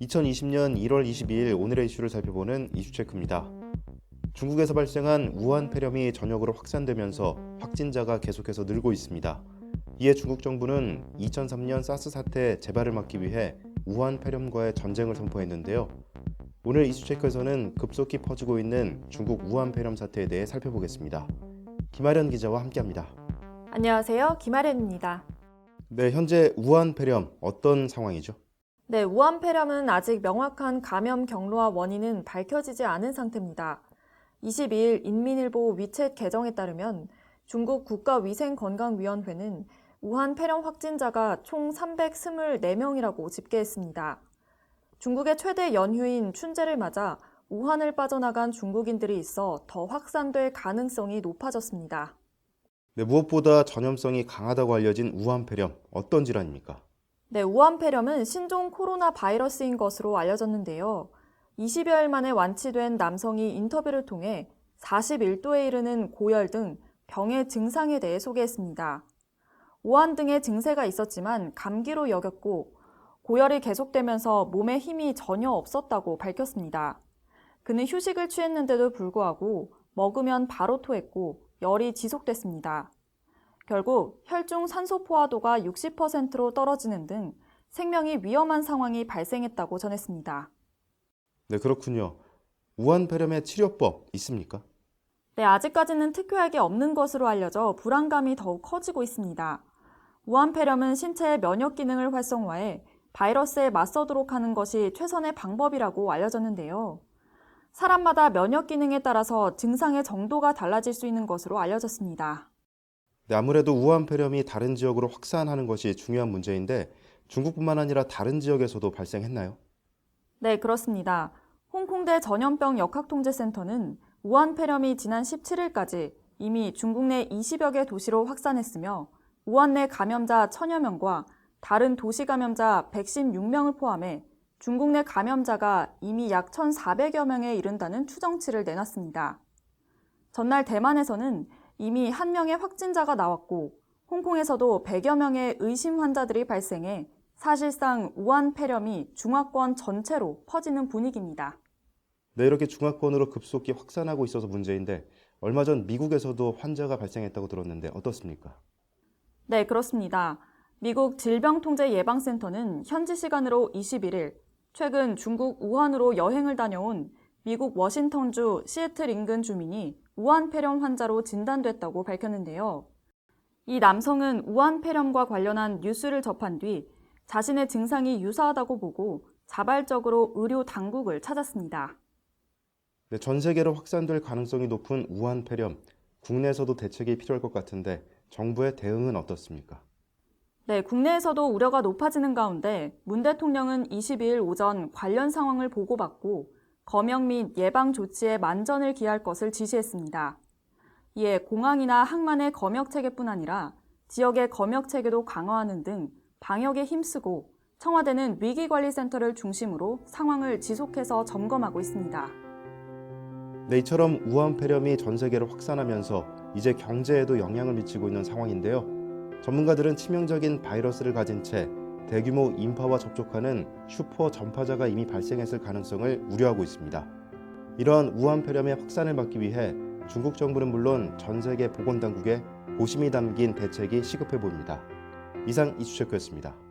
2020년 1월 22일 오늘의 이슈를 살펴보는 이슈체크입니다. 중국에서 발생한 우한 폐렴이 전역으로 확산되면서 확진자가 계속해서 늘고 있습니다. 이에 중국 정부는 2003년 사스 사태 재발을 막기 위해 우한 폐렴과의 전쟁을 선포했는데요. 오늘 이슈체크에서는 급속히 퍼지고 있는 중국 우한 폐렴 사태에 대해 살펴보겠습니다. 김아련 기자와 함께합니다. 안녕하세요. 김아련입니다. 네, 현재 우한 폐렴 어떤 상황이죠? 네, 우한 폐렴은 아직 명확한 감염 경로와 원인은 밝혀지지 않은 상태입니다. 22일 인민일보 위챗 계정에 따르면 중국 국가위생건강위원회는 우한 폐렴 확진자가 총 324명이라고 집계했습니다. 중국의 최대 연휴인 춘제를 맞아 우한을 빠져나간 중국인들이 있어 더 확산될 가능성이 높아졌습니다. 네, 무엇보다 전염성이 강하다고 알려진 우한 폐렴, 어떤 질환입니까? 네, 우한 폐렴은 신종 코로나 바이러스인 것으로 알려졌는데요. 20여일 만에 완치된 남성이 인터뷰를 통해 41도에 이르는 고열 등 병의 증상에 대해 소개했습니다. 오한 등의 증세가 있었지만 감기로 여겼고 고열이 계속되면서 몸에 힘이 전혀 없었다고 밝혔습니다. 그는 휴식을 취했는데도 불구하고 먹으면 바로 토했고 열이 지속됐습니다. 결국 혈중 산소 포화도가 60%로 떨어지는 등 생명이 위험한 상황이 발생했다고 전했습니다. 네, 그렇군요. 우한 폐렴의 치료법 있습니까? 네, 아직까지는 특효약이 없는 것으로 알려져 불안감이 더욱 커지고 있습니다. 우한 폐렴은 신체의 면역 기능을 활성화해 바이러스에 맞서도록 하는 것이 최선의 방법이라고 알려졌는데요. 사람마다 면역 기능에 따라서 증상의 정도가 달라질 수 있는 것으로 알려졌습니다. 네, 아무래도 우한 폐렴이 다른 지역으로 확산하는 것이 중요한 문제인데 중국뿐만 아니라 다른 지역에서도 발생했나요? 네, 그렇습니다. 홍콩대 전염병 역학통제센터는 우한 폐렴이 지난 17일까지 이미 중국 내 20여 개 도시로 확산했으며 우한 내 감염자 1000여 명과 다른 도시 감염자 116명을 포함해 중국 내 감염자가 이미 약 1,400여 명에 이른다는 추정치를 내놨습니다. 전날 대만에서는 이미 한 명의 확진자가 나왔고 홍콩에서도 100여 명의 의심 환자들이 발생해 사실상 우한 폐렴이 중화권 전체로 퍼지는 분위기입니다. 네, 이렇게 중화권으로 급속히 확산하고 있어서 문제인데 얼마 전 미국에서도 환자가 발생했다고 들었는데 어떻습니까? 네, 그렇습니다. 미국 질병통제예방센터는 현지 시간으로 21일 최근 중국 우한으로 여행을 다녀온 미국 워싱턴주 시애틀 인근 주민이 우한 폐렴 환자로 진단됐다고 밝혔는데요. 이 남성은 우한 폐렴과 관련한 뉴스를 접한 뒤 자신의 증상이 유사하다고 보고 자발적으로 의료 당국을 찾았습니다. 네, 전 세계로 확산될 가능성이 높은 우한 폐렴, 국내에서도 대책이 필요할 것 같은데 정부의 대응은 어떻습니까? 네, 국내에서도 우려가 높아지는 가운데 문 대통령은 22일 오전 관련 상황을 보고받고 검역 및 예방 조치에 만전을 기할 것을 지시했습니다. 이에 공항이나 항만의 검역 체계뿐 아니라 지역의 검역 체계도 강화하는 등 방역에 힘쓰고 청와대는 위기관리센터를 중심으로 상황을 지속해서 점검하고 있습니다. 네, 이처럼 우한 폐렴이 전 세계로 확산하면서 이제 경제에도 영향을 미치고 있는 상황인데요. 전문가들은 치명적인 바이러스를 가진 채 대규모 인파와 접촉하는 슈퍼 전파자가 이미 발생했을 가능성을 우려하고 있습니다. 이러한 우한 폐렴의 확산을 막기 위해 중국 정부는 물론 전 세계 보건당국에 고심이 담긴 대책이 시급해 보입니다. 이상 이슈체크였습니다.